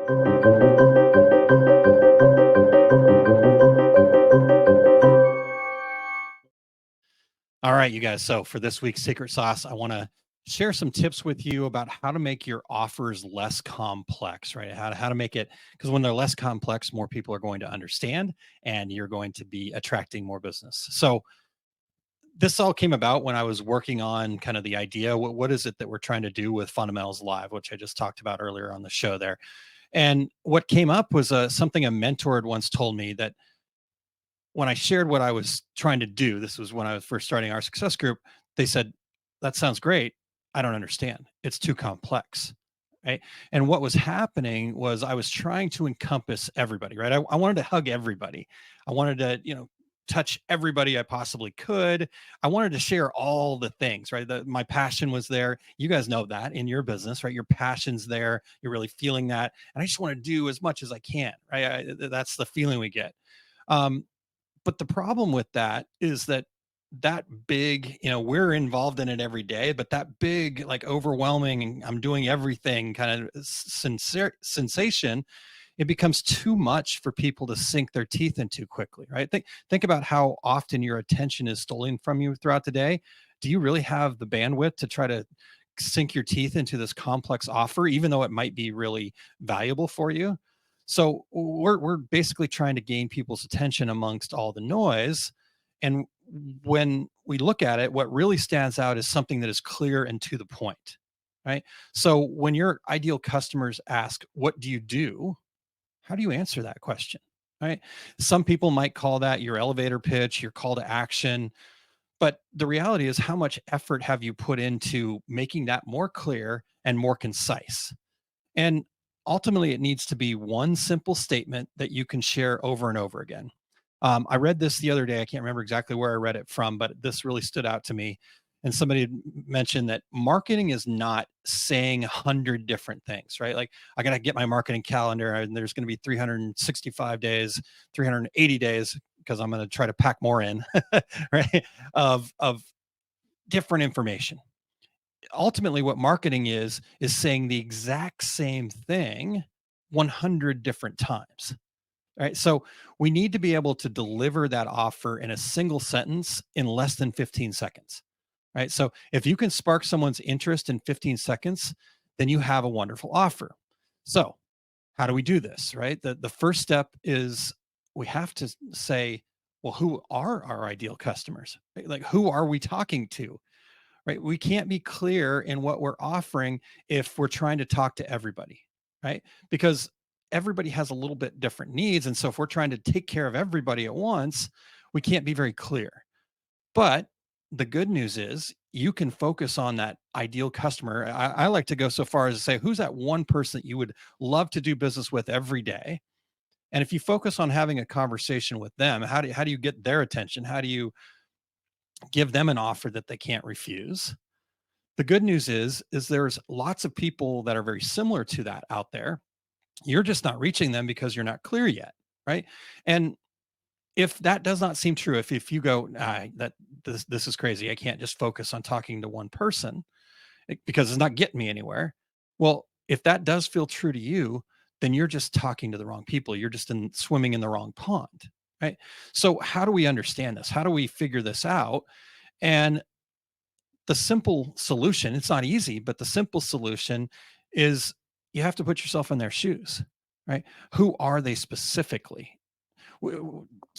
All right, you guys. So for this week's secret sauce, I want to share some tips with you about how to make your offers less complex, right? How to make it, because when they're less complex, more people are going to understand and you're going to be attracting more business. So this all came about when I was working on kind of the idea, what is it that we're trying to do with Fundamentals Live, which I just talked about earlier on the show there. And what came up was something a mentor had once told me, that when I shared what I was trying to do, this was when I was first starting our success group, they said, that sounds great. I don't understand. It's too complex. Right. And what was happening was I was trying to encompass everybody, right? I wanted to hug everybody. I wanted to, touch everybody I possibly could. I wanted to share all the things, right? My passion was there. You guys know that in your business, right? Your passion's there. You're really feeling that. And I just want to do as much as I can, right? That's the feeling we get. Um, but the problem with that is that big, we're involved in it every day, but that big, like overwhelming, I'm doing everything kind of sensation, it becomes too much for people to sink their teeth into quickly, right? Think about how often your attention is stolen from you throughout the day. Do you really have the bandwidth to try to sink your teeth into this complex offer, even though it might be really valuable for you? So we're basically trying to gain people's attention amongst all the noise. And when we look at it, what really stands out is something that is clear and to the point, right? So when your ideal customers ask, what do you do? How do you answer that question? Right? Some people might call that your elevator pitch, your call to action. But the reality is, how much effort have you put into making that more clear and more concise? And ultimately, it needs to be one simple statement that you can share over and over again. I read this the other day. I can't remember exactly where I read it from, but this really stood out to me. And somebody had mentioned that marketing is not saying 100 different things, right? Like, I got to get my marketing calendar and there's going to be 365 days, 380 days, because I'm going to try to pack more in, right? Of different information. Ultimately, what marketing is saying the exact same thing 100 different times. Right. So we need to be able to deliver that offer in a single sentence in less than 15 seconds. Right. So if you can spark someone's interest in 15 seconds, then you have a wonderful offer. So how do we do this? Right. The first step is we have to say, well, who are our ideal customers? Right? Like, who are we talking to? Right. We can't be clear in what we're offering if we're trying to talk to everybody. Right. Because everybody has a little bit different needs. And so if we're trying to take care of everybody at once, we can't be very clear. But the good news is you can focus on that ideal customer. I like to go so far as to say, who's that one person that you would love to do business with every day? And if you focus on having a conversation with them, how do you get their attention? How do you give them an offer that they can't refuse? The good news is there's lots of people that are very similar to that out there. You're just not reaching them because you're not clear yet, right? And if that does not seem true, if you go, that this is crazy, I can't just focus on talking to one person because it's not getting me anywhere. Well, if that does feel true to you, then you're just talking to the wrong people. You're just swimming in the wrong pond, right? So how do we understand this? How do we figure this out? And the simple solution, it's not easy, but the simple solution is you have to put yourself in their shoes, right? Who are they specifically?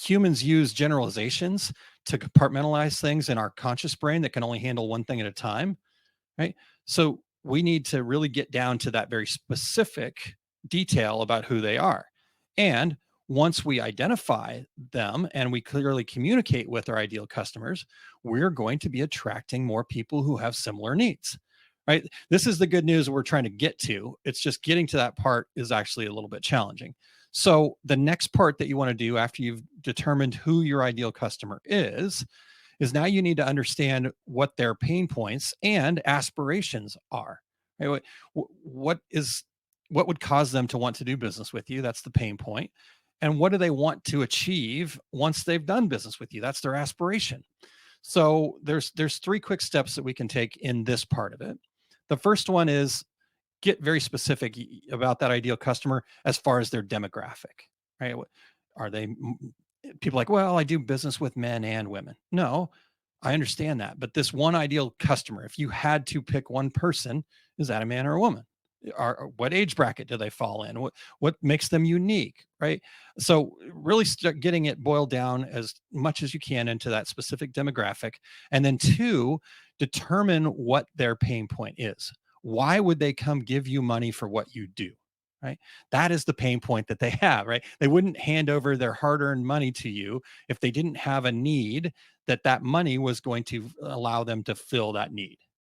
Humans use generalizations to compartmentalize things in our conscious brain that can only handle one thing at a time, right? So we need to really get down to that very specific detail about who they are. And once we identify them and we clearly communicate with our ideal customers, we're going to be attracting more people who have similar needs, right? This is the good news we're trying to get to. It's just getting to that part is actually a little bit challenging. So the next part that you want to do after you've determined who your ideal customer is now you need to understand what their pain points and aspirations are. Right? What would cause them to want to do business with you? That's the pain point. And what do they want to achieve once they've done business with you? That's their aspiration. So there's three quick steps that we can take in this part of it. The first one is get very specific about that ideal customer as far as their demographic, right? Are they people like, well, I do business with men and women. No, I understand that. But this one ideal customer, if you had to pick one person, is that a man or a woman? What age bracket do they fall in? What makes them unique, right? So really start getting it boiled down as much as you can into that specific demographic. And then two, determine what their pain point is. Why would they come give you money for what you do? Right. That is the pain point that they have, right? They wouldn't hand over their hard-earned money to you if they didn't have a need that money was going to allow them to fill that need.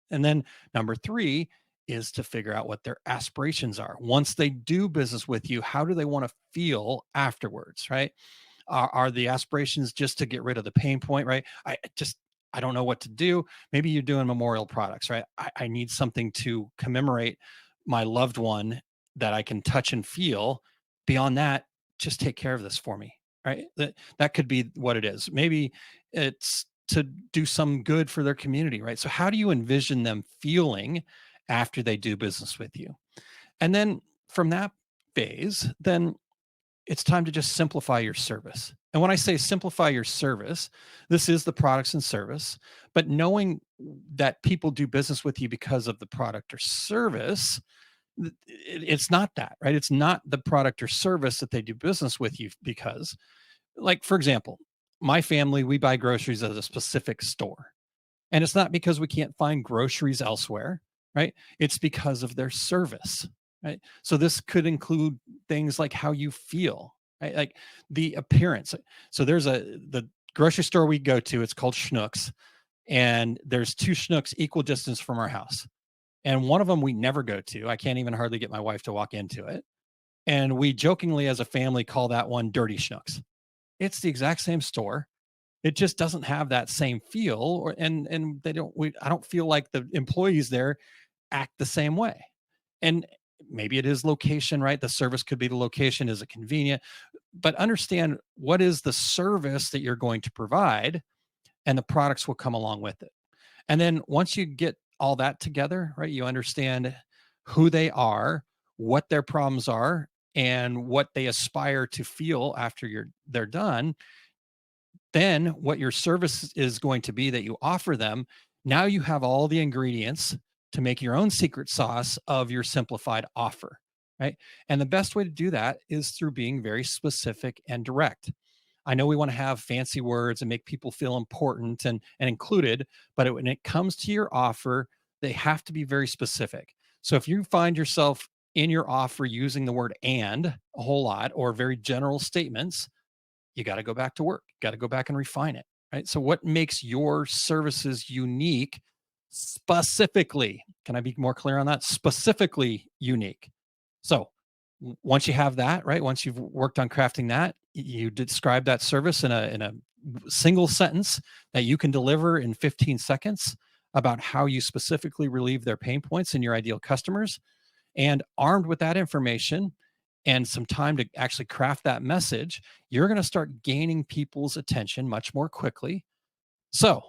And then number three is to figure out what their aspirations are. Once they do business with you, how do they want to feel afterwards, right? Are the aspirations just to get rid of the pain point, right? I don't know what to do. Maybe you're doing memorial products, right? I need something to commemorate my loved one that I can touch and feel. Beyond that, just take care of this for me, right? That could be what it is. Maybe it's to do some good for their community, right? So how do you envision them feeling after they do business with you? And then from that phase, then it's time to just simplify your service. And when I say simplify your service, this is the products and service, but knowing that people do business with you because of the product or service, it's not that, right? It's not the product or service that they do business with you because, like, for example, my family, we buy groceries at a specific store. And it's not because we can't find groceries elsewhere, right? It's because of their service, right? So this could include things like how you feel, right? Like the appearance. So the grocery store we go to, it's called Schnucks, and there's two Schnucks equal distance from our house. And one of them we never go to. I can't even hardly get my wife to walk into it. And we jokingly as a family call that one Dirty Schnucks. It's the exact same store. It just doesn't have that same feel, and I don't feel like the employees there act the same way. And maybe it is location, right? The service could be the location. Is it convenient? But understand what is the service that you're going to provide, and the products will come along with it. And then once you get all that together, right, you understand who they are, what their problems are, and what they aspire to feel after they're done. Then what your service is going to be that you offer them, now you have all the ingredients to make your own secret sauce of your simplified offer, right? And the best way to do that is through being very specific and direct. I know we want to have fancy words and make people feel important and included, but when it comes to your offer, they have to be very specific. So if you find yourself in your offer using the word and a whole lot or very general statements, you got to go back to work, got to go back and refine it, right? So what makes your services unique specifically? Can I be more clear on that? Specifically unique. So once you have that, right? Once you've worked on crafting that, you describe that service in a single sentence that you can deliver in 15 seconds about how you specifically relieve their pain points in your ideal customers. And armed with that information and some time to actually craft that message, you're going to start gaining people's attention much more quickly. So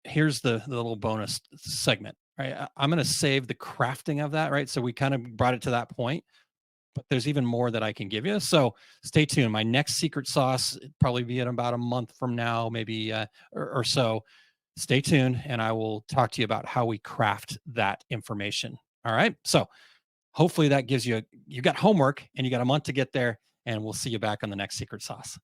here's the little bonus segment, right? I'm going to save the crafting of that, right? So we kind of brought it to that point, but there's even more that I can give you. So stay tuned. My next secret sauce probably be in about a month from now, maybe or so. Stay tuned, and I will talk to you about how we craft that information. All right. So hopefully that gives you got homework and you got a month to get there, and we'll see you back on the next secret sauce.